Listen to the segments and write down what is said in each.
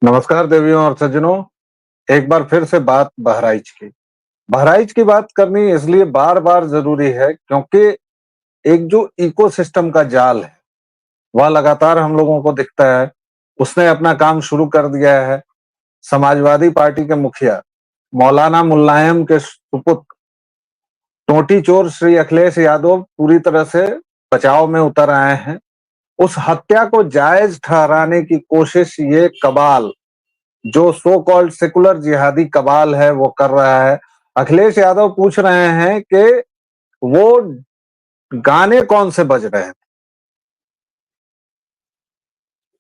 नमस्कार देवियों और सज्जनों। एक बार फिर से बात बहराइच की। बहराइच की बात करनी इसलिए बार बार जरूरी है क्योंकि एक जो इकोसिस्टम का जाल है वह लगातार हम लोगों को दिखता है। उसने अपना काम शुरू कर दिया है। समाजवादी पार्टी के मुखिया मौलाना मुलायम के सुपुत्र टोटी चोर श्री अखिलेश यादव पूरी तरह से बचाव में उतर आए हैं। उस हत्या को जायज ठहराने की कोशिश ये कबाल, जो सो कॉल्ड सेकुलर जिहादी कबाल है, वो कर रहा है। अखिलेश यादव पूछ रहे हैं कि वो गाने कौन से बज रहे हैं।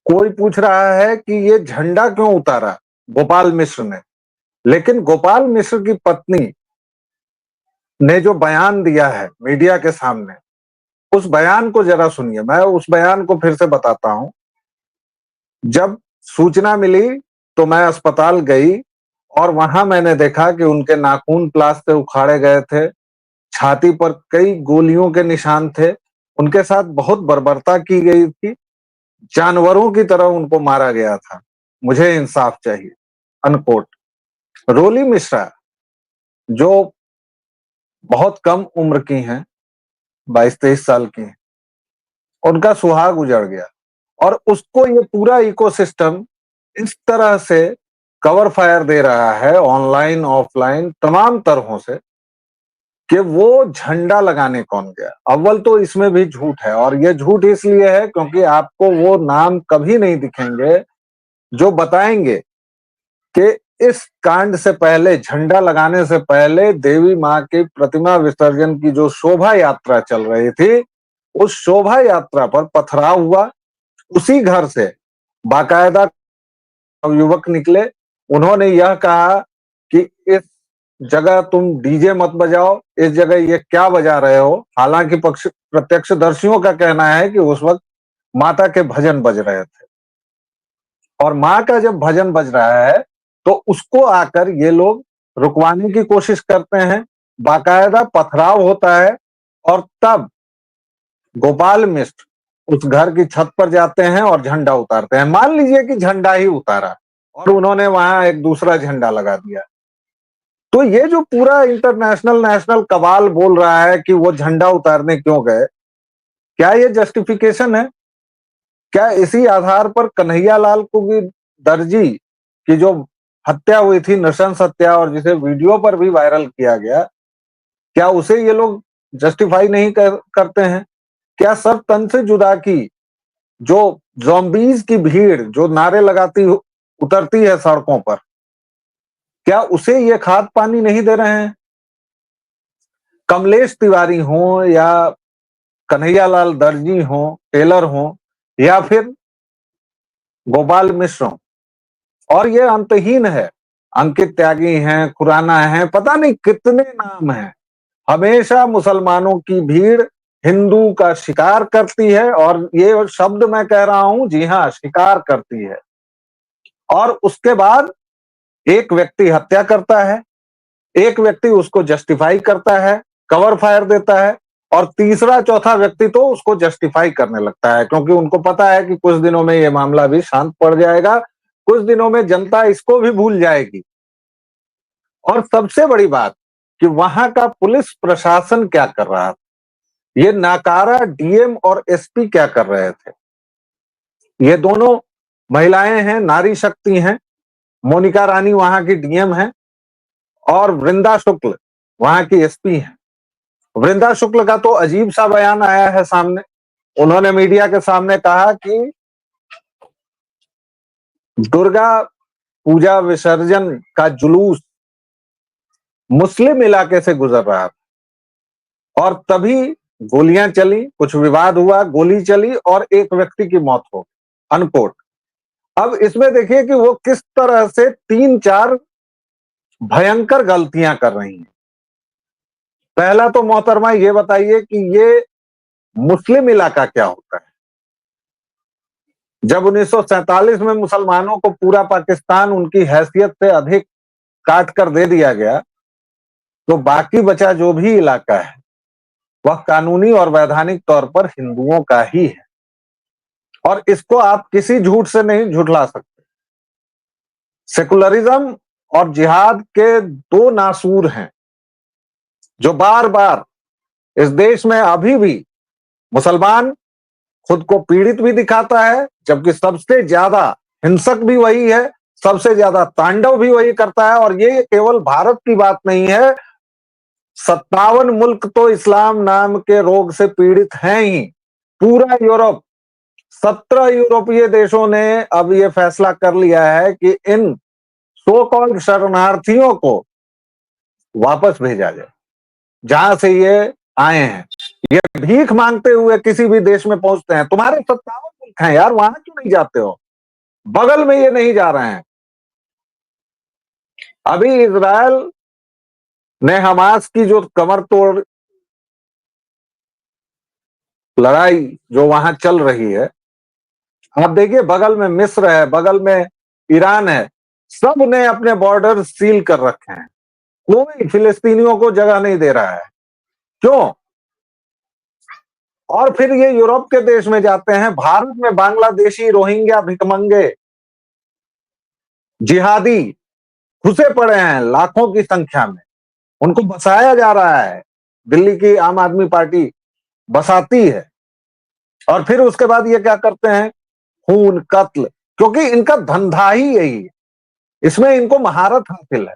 कोई पूछ रहा है कि ये झंडा क्यों उतारा गोपाल मिश्र ने। लेकिन गोपाल मिश्र की पत्नी ने जो बयान दिया है मीडिया के सामने, उस बयान को जरा सुनिए। मैं उस बयान को फिर से बताता हूं। जब सूचना मिली तो मैं अस्पताल गई और वहां मैंने देखा कि उनके नाखून प्लास से उखाड़े गए थे, छाती पर कई गोलियों के निशान थे, उनके साथ बहुत बर्बरता की गई थी, जानवरों की तरह उनको मारा गया था। मुझे इंसाफ चाहिए, अनकोट। रोली मिश्रा, जो बहुत कम उम्र की हैं, 22-23 साल की हैं, उनका सुहाग उजड़ गया और उसको ये पूरा इकोसिस्टम इस तरह से कवर फायर दे रहा है, ऑनलाइन ऑफलाइन तमाम तरहों से, कि वो झंडा लगाने कौन गया। अव्वल तो इसमें भी झूठ है, और ये झूठ इसलिए है क्योंकि आपको वो नाम कभी नहीं दिखेंगे जो बताएंगे कि इस कांड से पहले, झंडा लगाने से पहले, देवी मां की प्रतिमा विसर्जन की जो शोभा यात्रा चल रही थी, उस शोभा यात्रा पर पथराव हुआ। उसी घर से बाकायदा युवक निकले, उन्होंने यह कहा कि इस जगह तुम डीजे मत बजाओ, इस जगह ये क्या बजा रहे हो। हालांकि पक्ष प्रत्यक्षदर्शियों का कहना है कि उस वक्त माता के भजन बज रहे थे, और माँ का जब भजन बज रहा है तो उसको आकर ये लोग रुकवाने की कोशिश करते हैं, बाकायदा पथराव होता है। और तब गोपाल मिश्र उस घर की छत पर जाते हैं और झंडा उतारते हैं। मान लीजिए कि झंडा ही उतारा और उन्होंने वहां एक दूसरा झंडा लगा दिया, तो ये जो पूरा इंटरनेशनल नेशनल कबाल बोल रहा है कि वो झंडा उतारने क्यों गए, क्या ये जस्टिफिकेशन है? क्या इसी आधार पर कन्हैया लाल को भी, दर्जी की जो हत्या हुई थी, नृशंस हत्या, और जिसे वीडियो पर भी वायरल किया गया, क्या उसे ये लोग जस्टिफाई नहीं करते हैं? क्या सब तन से जुदा की जो ज़ॉम्बीज़ की भीड़ जो नारे लगाती उतरती है सड़कों पर, क्या उसे ये खाद पानी नहीं दे रहे हैं? कमलेश तिवारी हों या कन्हैया लाल दर्जी हों, टेलर हों, या फिर गोपाल मिश्र हों, और ये अंतहीन है। अंकित त्यागी हैं, खुराना हैं, पता नहीं कितने नाम हैं। हमेशा मुसलमानों की भीड़ हिंदू का शिकार करती है, और ये शब्द मैं कह रहा हूं, जी हां, शिकार करती है। और उसके बाद एक व्यक्ति हत्या करता है, एक व्यक्ति उसको जस्टिफाई करता है, कवर फायर देता है, और तीसरा चौथा व्यक्ति तो उसको जस्टिफाई करने लगता है, क्योंकि उनको पता है कि कुछ दिनों में ये मामला भी शांत पड़ जाएगा, कुछ दिनों में जनता इसको भी भूल जाएगी। और सबसे बड़ी बात कि वहां का पुलिस प्रशासन क्या कर रहा था, ये नाकारा डीएम और एसपी क्या कर रहे थे। ये दोनों महिलाएं हैं, नारी शक्ति हैं। मोनिका रानी वहां की डीएम है और वृंदा शुक्ल वहां की एसपी है। वृंदा शुक्ल का तो अजीब सा बयान आया है सामने। उन्होंने मीडिया के सामने कहा कि दुर्गा पूजा विसर्जन का जुलूस मुस्लिम इलाके से गुजर रहा था और तभी गोलियां चली, कुछ विवाद हुआ, गोली चली और एक व्यक्ति की मौत हो गई, अनकोट। अब इसमें देखिए कि वो किस तरह से 3-4 भयंकर गलतियां कर रही हैं। पहला तो मोहतरमा ये बताइए कि ये मुस्लिम इलाका क्या होता है? जब 1947 में मुसलमानों को पूरा पाकिस्तान उनकी हैसियत से अधिक काट कर दे दिया गया, तो बाकी बचा जो भी इलाका है वह कानूनी और वैधानिक तौर पर हिंदुओं का ही है, और इसको आप किसी झूठ से नहीं झुठला सकते। सेकुलरिज्म और जिहाद के दो नासूर हैं जो बार बार इस देश में अभी भी मुसलमान खुद को पीड़ित भी दिखाता है, जबकि सबसे ज्यादा हिंसक भी वही है, सबसे ज्यादा तांडव भी वही करता है। और ये केवल भारत की बात नहीं है, 57 मुल्क तो इस्लाम नाम के रोग से पीड़ित हैं ही। पूरा यूरोप, 17 यूरोपीय देशों ने अब ये फैसला कर लिया है कि इन सो कॉल्ड शरणार्थियों को वापस भेजा जाए जहां से ये आए हैं। ये भीख मांगते हुए किसी भी देश में पहुंचते हैं। तुम्हारे 57 मुल्क हैं यार, वहां क्यों नहीं जाते हो? बगल में ये नहीं जा रहे हैं। अभी इजराइल ने हमास की जो कमर तोड़ लड़ाई जो वहां चल रही है, आप देखिए, बगल में मिस्र है, बगल में ईरान है, सब ने अपने बॉर्डर सील कर रखे हैं। कोई फिलिस्तीनियों को जगह नहीं दे रहा है। क्यों? और फिर ये यूरोप के देश में जाते हैं। भारत में बांग्लादेशी, रोहिंग्या, भिखमंगे, जिहादी घुसे पड़े हैं लाखों की संख्या में। उनको बसाया जा रहा है, दिल्ली की आम आदमी पार्टी बसाती है। और फिर उसके बाद ये क्या करते हैं? खून, कत्ल, क्योंकि इनका धंधा ही यही है, इसमें इनको महारत हासिल है।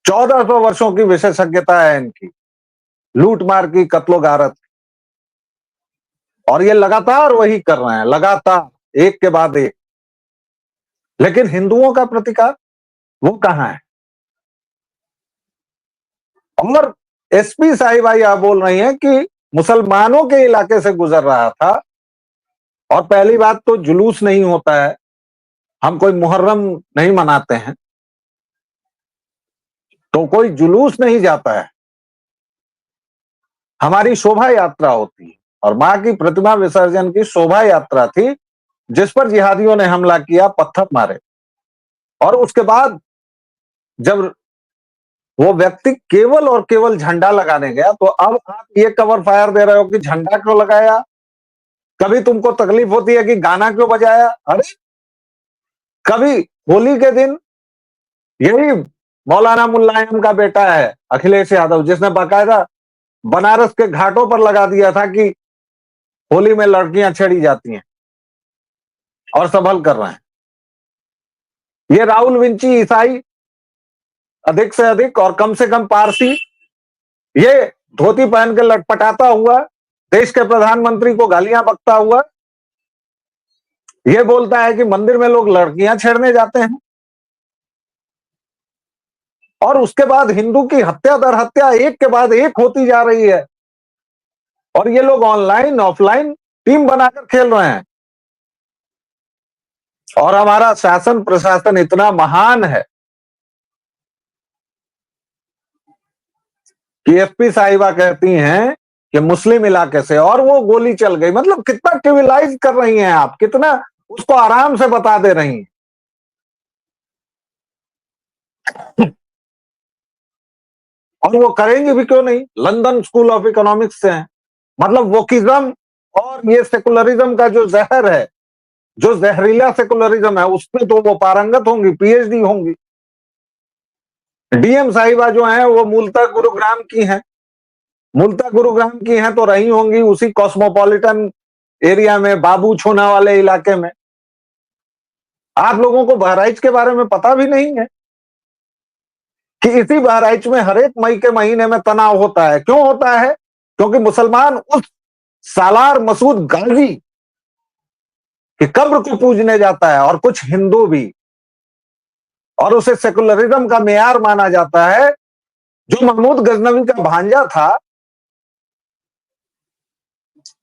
1400 वर्षों की विशेषज्ञता है इनकी, लूट मार की, कत्लो गारत। और ये लगातार वही कर रहे हैं, लगातार, एक के बाद एक। लेकिन हिंदुओं का प्रतिकार वो कहां है? और एसपी साहिबा यह बोल रही हैं कि मुसलमानों के इलाके से गुजर रहा था। और पहली बात तो जुलूस नहीं होता है, हम कोई मुहर्रम नहीं मनाते हैं, तो कोई जुलूस नहीं जाता है, हमारी शोभा यात्रा होती है। और मां की प्रतिमा विसर्जन की शोभा यात्रा थी, जिस पर जिहादियों ने हमला किया, पत्थर मारे। और उसके बाद जब वो व्यक्ति केवल और केवल झंडा लगाने गया, तो अब आप ये कवर फायर दे रहे हो कि झंडा क्यों लगाया? कभी तुमको तकलीफ होती है कि गाना क्यों बजाया? अरे, कभी होली के दिन यही मौलाना मुल्लायम का बेटा है अखिलेश यादव, जिसने बाकायदा बनारस के घाटों पर लगा दिया था कि होली में लड़कियां छेड़ी जाती हैं, और संभल कर रहे हैं। ये राहुल विंची, ईसाई अधिक से अधिक और कम से कम पारसी, ये धोती पहन के लटपटाता हुआ, देश के प्रधानमंत्री को गालियां बकता हुआ, ये बोलता है कि मंदिर में लोग लड़कियां छेड़ने जाते हैं। और उसके बाद हिंदू की हत्या दर हत्या एक के बाद एक होती जा रही है। और ये लोग ऑनलाइन ऑफलाइन टीम बनाकर खेल रहे हैं। और हमारा शासन प्रशासन इतना महान है कि एसपी साहिबा कहती हैं कि मुस्लिम इलाके से, और वो गोली चल गई। मतलब कितना ट्रिविलाइज कर रही हैं आप, कितना उसको आराम से बता दे रही हैं। और वो करेंगे भी क्यों नहीं? लंदन स्कूल ऑफ इकोनॉमिक्स से हैं। मतलब वोकिज्म और ये सेकुलरिज्म का जो जहर है, जो जहरीला सेकुलरिज्म है, उसमें तो वो पारंगत होंगी, पीएचडी होंगी। डीएम साहिबा जो हैं वो मूलतः गुरुग्राम की हैं, मूलतः गुरुग्राम की हैं, तो रही होंगी उसी कॉस्मोपॉलिटन एरिया में, बाबू छोना वाले इलाके में। आप लोगों को बहराइच के बारे में पता भी नहीं है कि इसी बहराइच में हर एक मई के महीने में तनाव होता है। क्यों होता है? क्योंकि मुसलमान उस सालार मसूद गाजी की कब्र को पूजने जाता है, और कुछ हिंदू भी। और उसे सेकुलरिज्म का मेयार माना जाता है। जो महमूद गजनवी का भांजा था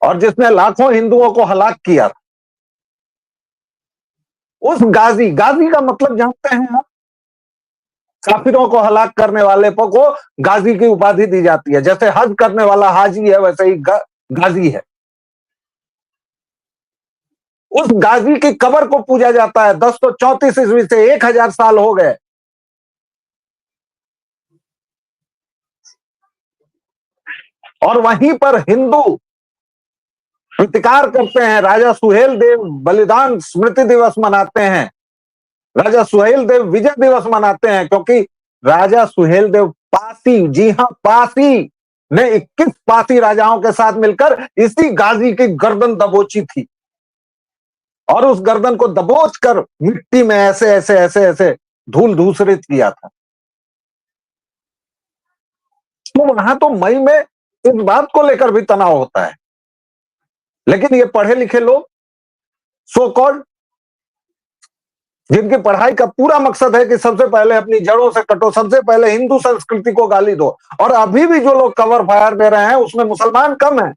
और जिसने लाखों हिंदुओं को हलाक किया था, उस गाजी, गाजी का मतलब जानते हैं आप? काफिरों को हलाक करने वाले को गाजी की उपाधि दी जाती है। जैसे हज करने वाला हाजी है, वैसे ही गाजी है। उस गाजी की कब्र को पूजा जाता है। 1034 ईस्वी से 1000 साल हो गए। और वहीं पर हिंदू प्रतिकार करते हैं, राजा सुहेल देव बलिदान स्मृति दिवस मनाते हैं। राजा सुहेल देव विजय दिवस मनाते हैं क्योंकि राजा सुहेल देव पासी, जी हां पासी ने 21 पासी राजाओं के साथ मिलकर इसी गाजी की गर्दन दबोची थी और उस गर्दन को दबोच कर मिट्टी में ऐसे ऐसे ऐसे ऐसे धूल धूसरित किया था। तो वहां तो मई में इस बात को लेकर भी तनाव होता है, लेकिन ये पढ़े लिखे लोग सो कॉल्ड, जिनकी पढ़ाई का पूरा मकसद है कि सबसे पहले अपनी जड़ों से कटो, सबसे पहले हिंदू संस्कृति को गाली दो, और अभी भी जो लोग कवर फायर दे रहे हैं उसमें मुसलमान कम है,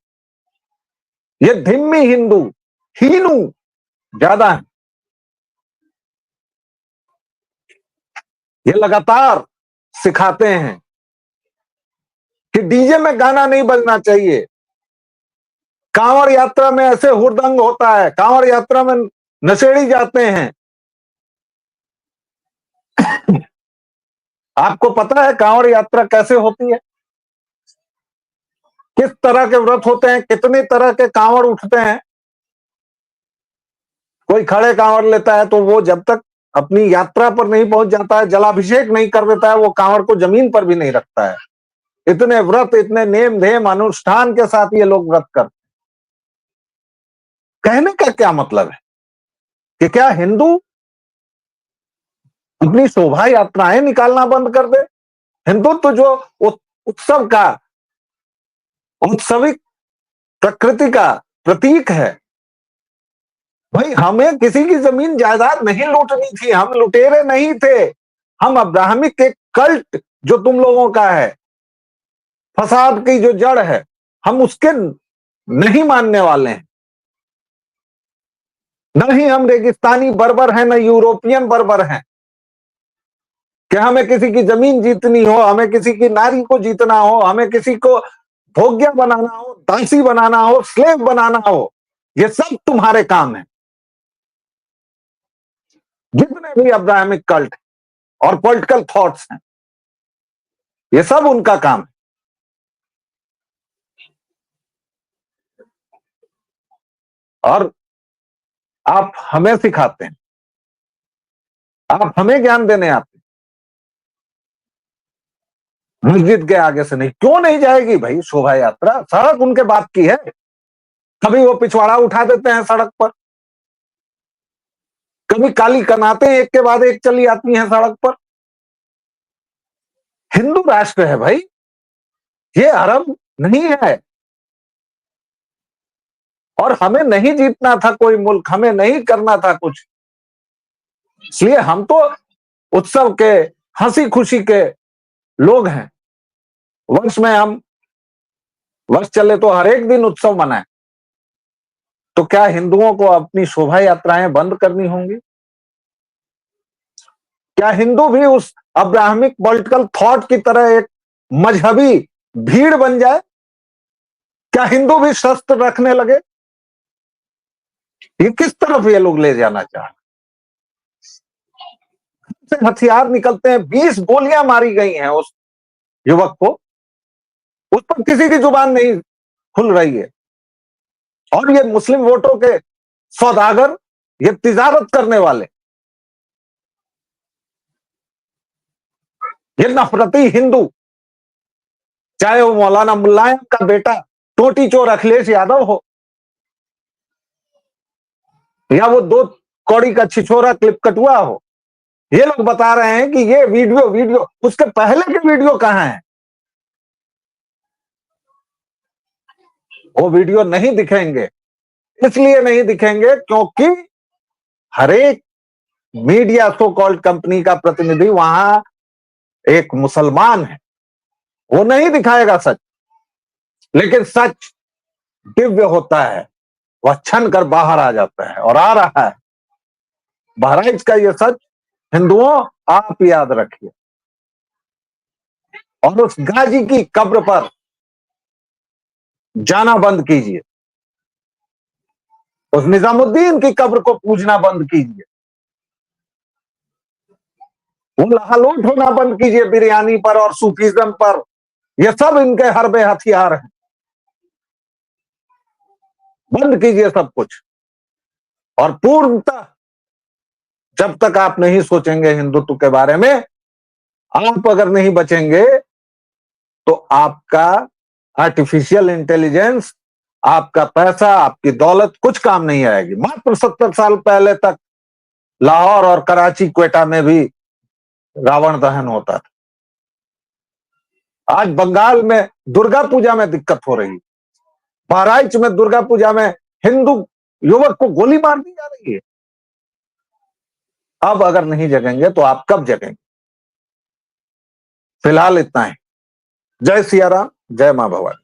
ये धिम्मी हिंदू, हीनू ज्यादा है। ये लगातार सिखाते हैं कि डीजे में गाना नहीं बजना चाहिए, कांवड़ यात्रा में ऐसे हुड़दंग होता है, कांवड़ यात्रा में नशेड़ी जाते हैं। आपको पता है कांवड़ यात्रा कैसे होती है, किस तरह के व्रत होते हैं, कितनी तरह के कांवड़ उठते हैं। कोई खड़े कांवड़ लेता है तो वो जब तक अपनी यात्रा पर नहीं पहुंच जाता है, जलाभिषेक नहीं कर देता है, वो कांवड़ को जमीन पर भी नहीं रखता है। इतने व्रत, इतने नेम धेम अनुष्ठान के साथ ये लोग व्रत करते। कहने का क्या मतलब है कि क्या हिंदू अपनी शोभा यात्राएं निकालना बंद कर दे? हिंदुत्व तो जो उत्सव का, उत्सविक प्रकृति का प्रतीक है, भाई हमें किसी की जमीन जायदाद नहीं लूटनी थी, हम लुटेरे नहीं थे, हम अब्राहमिक एक कल्ट जो तुम लोगों का है, फसाद की जो जड़ है, हम उसके नहीं मानने वाले हैं। न ही हम रेगिस्तानी बर्बर हैं, न यूरोपियन बर्बर हैं कि हमें किसी की जमीन जीतनी हो, हमें किसी की नारी को जीतना हो, हमें किसी को भोग्य बनाना हो, दासी बनाना हो, स्लेव बनाना हो। ये सब तुम्हारे काम है। जितने भी अब्राहमिक कल्ट और पॉलिटिकल थॉट्स हैं, ये सब उनका काम है। और आप हमें सिखाते हैं, आप हमें ज्ञान देने आते हैं। मस्जिद के आगे से नहीं, क्यों नहीं जाएगी भाई शोभा यात्रा? सड़क उनके बाप की है, कभी वो पिछवाड़ा उठा देते हैं सड़क पर, कभी काली कनाते एक के बाद एक चली आती हैं सड़क पर। हिंदू राष्ट्र है भाई, ये अरब नहीं है। और हमें नहीं जीतना था कोई मुल्क, हमें नहीं करना था कुछ, इसलिए हम तो उत्सव के, हंसी खुशी के लोग हैं। वर्ष में हम, वर्ष चले तो हर एक दिन उत्सव मनाएं। तो क्या हिंदुओं को अपनी शोभा यात्राएं बंद करनी होंगी? क्या हिंदू भी उस अब्राहमिक पॉलिटिकल थॉट की तरह एक मजहबी भीड़ बन जाए? क्या हिंदू भी शस्त्र रखने लगे? ये किस तरफ ये लोग ले जाना चाह रहे? हथियार निकलते हैं, 20 गोलियां मारी गई हैं उस युवक को, उस पर किसी की जुबान नहीं खुल रही है। और ये मुस्लिम वोटों के सौदागर, ये तिजारत करने वाले, ये नफरती हिंदू, चाहे वो मौलाना मुलायम का बेटा टोटी चोर अखिलेश यादव हो, या वो दो कौड़ी का छिछोरा क्लिप कटुआ हो, ये लोग बता रहे हैं कि ये वीडियो वीडियो उसके पहले के वीडियो कहां है? वो वीडियो नहीं दिखेंगे, इसलिए नहीं दिखेंगे क्योंकि हरेक मीडिया सो कॉल्ड कंपनी का प्रतिनिधि वहां एक मुसलमान है, वो नहीं दिखाएगा सच। लेकिन सच दिव्य होता है, वह छन कर बाहर आ जाता है, और आ रहा है बहराइच का ये सच। हिंदुओं आप याद रखिए, और उस गाजी की कब्र पर जाना बंद कीजिए, उस निजामुद्दीन की कब्र को पूजना बंद कीजिए, वो लहालोट होना बंद कीजिए बिरयानी पर और सूफीज्म पर। ये सब इनके हरबे हथियार हैं, बंद कीजिए सब कुछ। और पूर्णतः जब तक आप नहीं सोचेंगे हिंदुत्व के बारे में, आप अगर नहीं बचेंगे तो आपका आर्टिफिशियल इंटेलिजेंस, आपका पैसा, आपकी दौलत कुछ काम नहीं आएगी। मात्र 70 साल पहले तक लाहौर और कराची, क्वेटा में भी रावण दहन होता था। आज बंगाल में दुर्गा पूजा में दिक्कत हो रही है। बहराइच में दुर्गा पूजा में हिंदू युवक को गोली मार दी जा रही है। अब अगर नहीं जगेंगे तो आप कब जगेंगे? फिलहाल इतना ही। जय सिया राम, जय मां भवानी।